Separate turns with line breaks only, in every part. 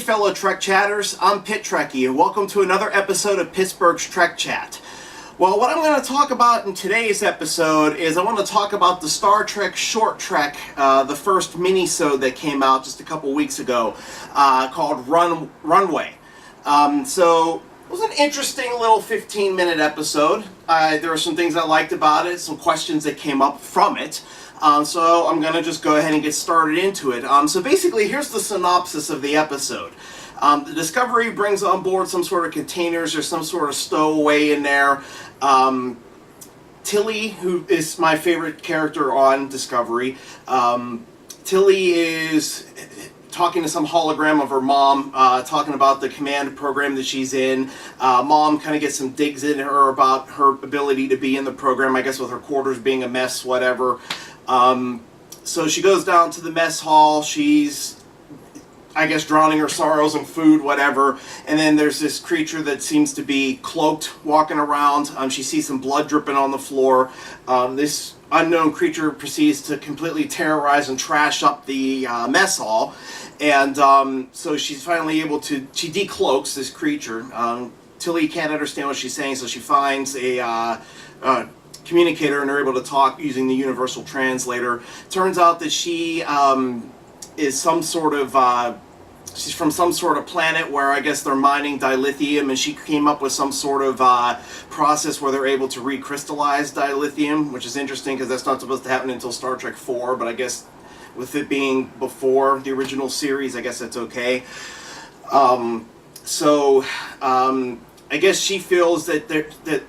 fellow Trek Chatters, I'm Pit Trekkie, and welcome to another episode of Pittsburgh's Trek Chat. Well, what I'm going to talk about in today's episode is I want to talk about the Star Trek short trek, the first mini-sode that came out just a couple weeks ago, called Runaway. So it was an interesting little 15-minute episode. There were some things I liked about it, some questions that came up from it. So I'm going to just go ahead and get started into it. So basically, here's the synopsis of the episode. The Discovery brings on board some sort of containers or some sort of stowaway in there. Tilly, who is my favorite character on Discovery, Tilly is talking to some hologram of her mom, talking about the command program that she's in. Mom kind of gets some digs in her about her ability to be in the program, I guess with her quarters being a mess, whatever. So she goes down to the mess hall. She's, I guess, drowning her sorrows in food, whatever. And then there's this creature that seems to be cloaked, walking around. She sees some blood dripping on the floor. This unknown creature proceeds to completely terrorize and trash up the mess hall. And so she's finally able to, she decloaks this creature. Tilly can't understand what she's saying, so she finds a communicator, and they're able to talk using the universal translator. Turns out that she is some sort of she's from some sort of planet where I guess they're mining dilithium, and she came up with some sort of process where they're able to recrystallize dilithium, which is interesting because that's not supposed to happen until Star Trek 4, but I guess with it being before the original series, I guess that's okay. I guess she feels that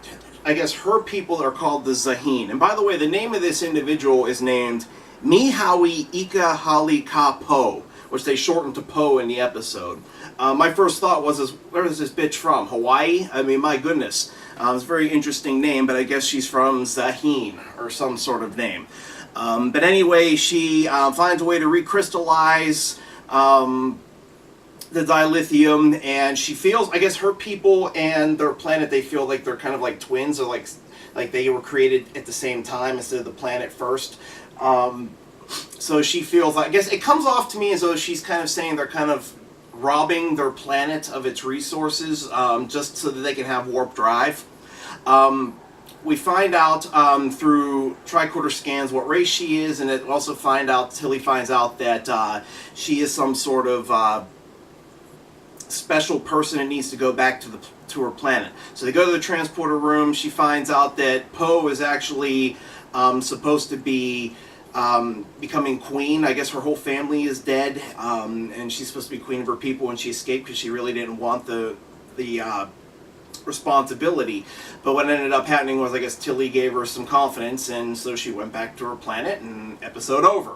I guess her people are called the Zaheen. And by the way, the name of this individual is named Mihawi Ika Hali Ka Po, which they shortened to Poe in the episode. My first thought was, where is this bitch from? Hawaii? I mean, my goodness. It's a very interesting name, but I guess she's from Zaheen, or some sort of name. But anyway, she finds a way to recrystallize the dilithium, and she feels, I guess her people and their planet, they feel like they're kind of like twins, or like they were created at the same time instead of the planet first. So she feels, I guess it comes off to me as though she's kind of saying they're kind of robbing their planet of its resources, just so that they can have warp drive. We find out through tricorder scans what race she is, and it also Tilly finds out that she is some sort of special person that needs to go back to her planet. So they go to the transporter room. She finds out that Poe is actually supposed to be becoming queen. I guess her whole family is dead, and she's supposed to be queen of her people, and she escaped because she really didn't want the responsibility. But what ended up happening was, I guess Tilly gave her some confidence, and so she went back to her planet, and episode over.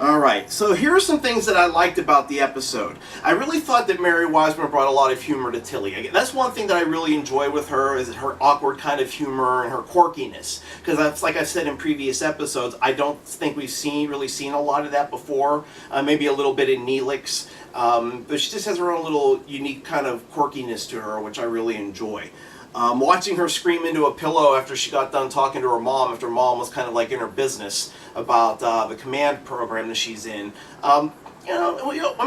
Alright, so here are some things that I liked about the episode. I really thought that Mary Wiseman brought a lot of humor to Tilly. That's one thing that I really enjoy with her, is her awkward kind of humor and her quirkiness. Because like I've said in previous episodes, I don't think we've really seen a lot of that before. Maybe a little bit in Neelix. But she just has her own little unique kind of quirkiness to her, which I really enjoy. Watching her scream into a pillow after she got done talking to her mom, after mom was kind of like in her business about the command program that she's in. I'm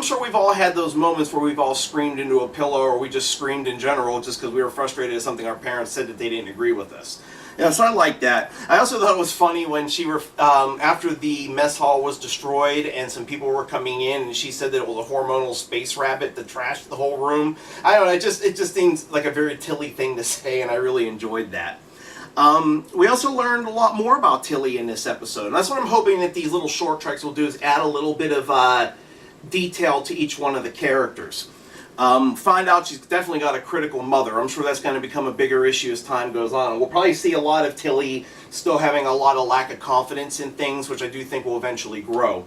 sure we've all had those moments where we've all screamed into a pillow, or we just screamed in general just because we were frustrated at something our parents said that they didn't agree with us. Yeah, so I like that. I also thought it was funny when after the mess hall was destroyed and some people were coming in, and she said that it was a hormonal space rabbit that trashed the whole room. I don't know, it just seems like a very Tilly thing to say, and I really enjoyed that. We also learned a lot more about Tilly in this episode, and that's what I'm hoping that these little short treks will do, is add a little bit of detail to each one of the characters. Find out she's definitely got a critical mother. I'm sure that's going to become a bigger issue as time goes on. We'll probably see a lot of Tilly still having a lot of lack of confidence in things, which I do think will eventually grow.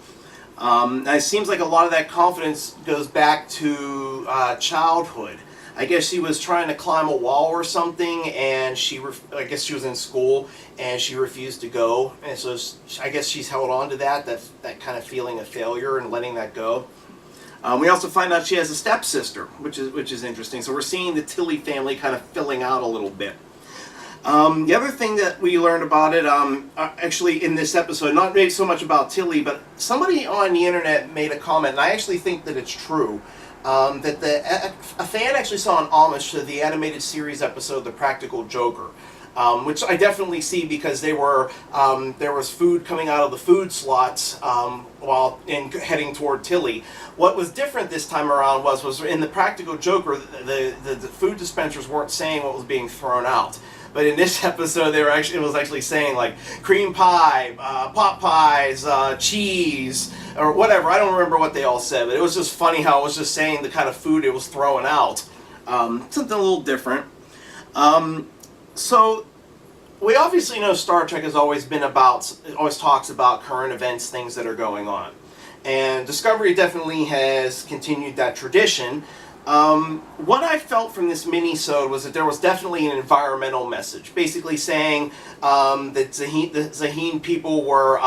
And it seems like a lot of that confidence goes back to childhood. I guess she was trying to climb a wall or something, and I guess she was in school, and she refused to go. And so I guess she's held on to that kind of feeling of failure and letting that go. We also find out she has a stepsister, which is interesting. So we're seeing the Tilly family kind of filling out a little bit. The other thing that we learned about it, actually in this episode, not maybe so much about Tilly, but somebody on the internet made a comment, and I actually think that it's true. that a fan actually saw an homage to the animated series episode The Practical Joker. Which I definitely see because there was food coming out of the food slots while heading toward Tilly. What was different this time around was in the Practical Joker, the food dispensers weren't saying what was being thrown out. But in this episode, it was actually saying like cream pie, pot pies, cheese, or whatever. I don't remember what they all said, but it was just funny how it was just saying the kind of food it was throwing out. Something a little different. So we obviously know Star Trek has always talks about current events, things that are going on. And Discovery definitely has continued that tradition. What I felt from this mini-sode was that there was definitely an environmental message, basically saying that the Zaheen people were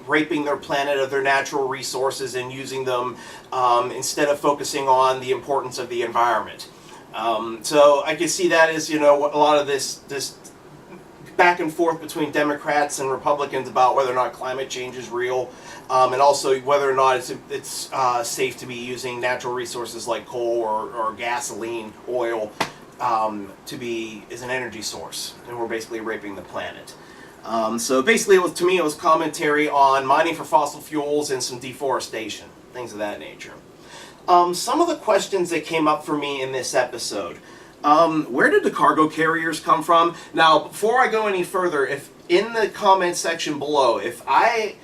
raping their planet of their natural resources and using them instead of focusing on the importance of the environment. So I could see that as, a lot of this back and forth between Democrats and Republicans about whether or not climate change is real, and also whether or not it's safe to be using natural resources like coal or gasoline, oil, as an energy source, and we're basically raping the planet. So basically, to me, it was commentary on mining for fossil fuels and some deforestation, things of that nature. Some of the questions that came up for me in this episode. Where did the cargo carriers come from? Now, before I go any further, if in the comment section below, if I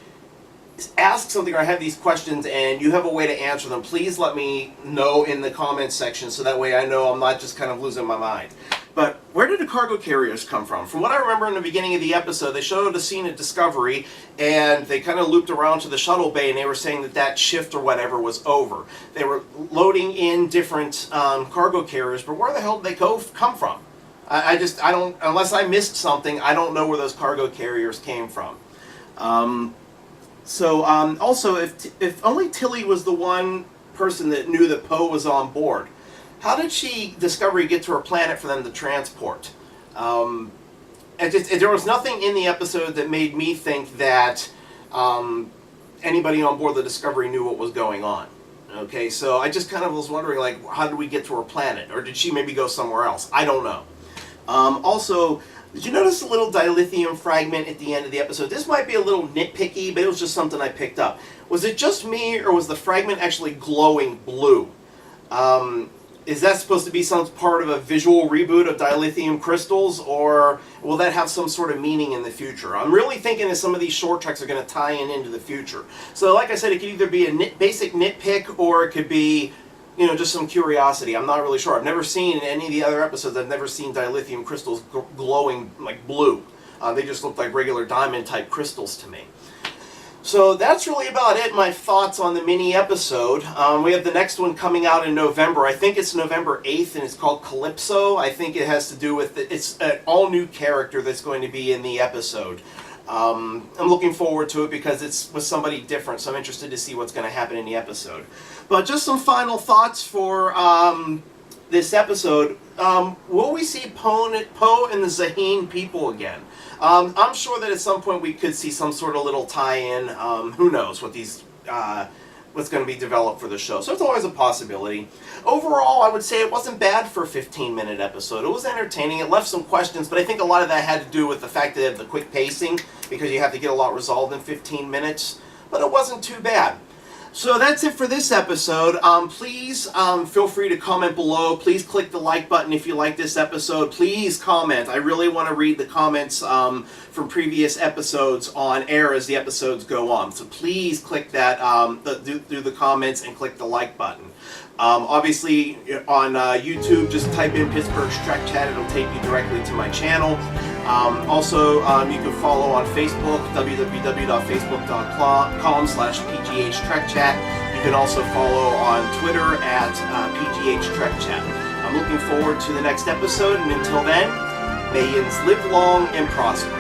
ask something or I have these questions and you have a way to answer them, please let me know in the comment section so that way I know I'm not just kind of losing my mind. But where did the cargo carriers come from? From what I remember in the beginning of the episode, they showed a scene at Discovery and they kind of looped around to the shuttle bay and they were saying that shift or whatever was over. They were loading in different cargo carriers, but where the hell did they come from? I don't, unless I missed something, I don't know where those cargo carriers came from. Also, if only Tilly was the one person that knew that Poe was on board, how did Discovery get to her planet for them to transport? There was nothing in the episode that made me think that anybody on board the Discovery knew what was going on. Okay, so I just kind of was wondering, like, how did we get to her planet? Or did she maybe go somewhere else? I don't know. Also, did you notice a little dilithium fragment at the end of the episode? This might be a little nitpicky, but it was just something I picked up. Was it just me, or was the fragment actually glowing blue? Is that supposed to be some part of a visual reboot of dilithium crystals, or will that have some sort of meaning in the future? I'm really thinking that some of these short treks are going to tie into the future. So like I said, it could either be a basic nitpick, or it could be, just some curiosity. I'm not really sure. I've never seen in any of the other episodes, I've never seen dilithium crystals glowing like blue. They just look like regular diamond type crystals to me. So that's really about it, my thoughts on the mini episode. We have the next one coming out in November. I think it's November 8th, and it's called Calypso. I think it has to do with, it's an all-new character that's going to be in the episode. I'm looking forward to it because it's with somebody different, so I'm interested to see what's going to happen in the episode. But just some final thoughts for this episode. Will we see Poe and the Zaheen people again? I'm sure that at some point we could see some sort of little tie-in. Who knows what what's going to be developed for the show. So it's always a possibility. Overall, I would say it wasn't bad for a 15-minute episode. It was entertaining. It left some questions, but I think a lot of that had to do with the fact that the quick pacing, because you have to get a lot resolved in 15 minutes. But it wasn't too bad. So that's it for this episode. Please feel free to comment below. Please click the like button if you like this episode. Please comment. I really want to read the comments from previous episodes on air as the episodes go on. So please click that, do the comments and click the like button. Obviously on YouTube, just type in Pittsburgh's Trek Chat. It'll take you directly to my channel. Also, you can follow on Facebook, www.facebook.com/PGHTrekChat. You can also follow on Twitter at PGHTrekChat. I'm looking forward to the next episode, and until then, may yins live long and prosper.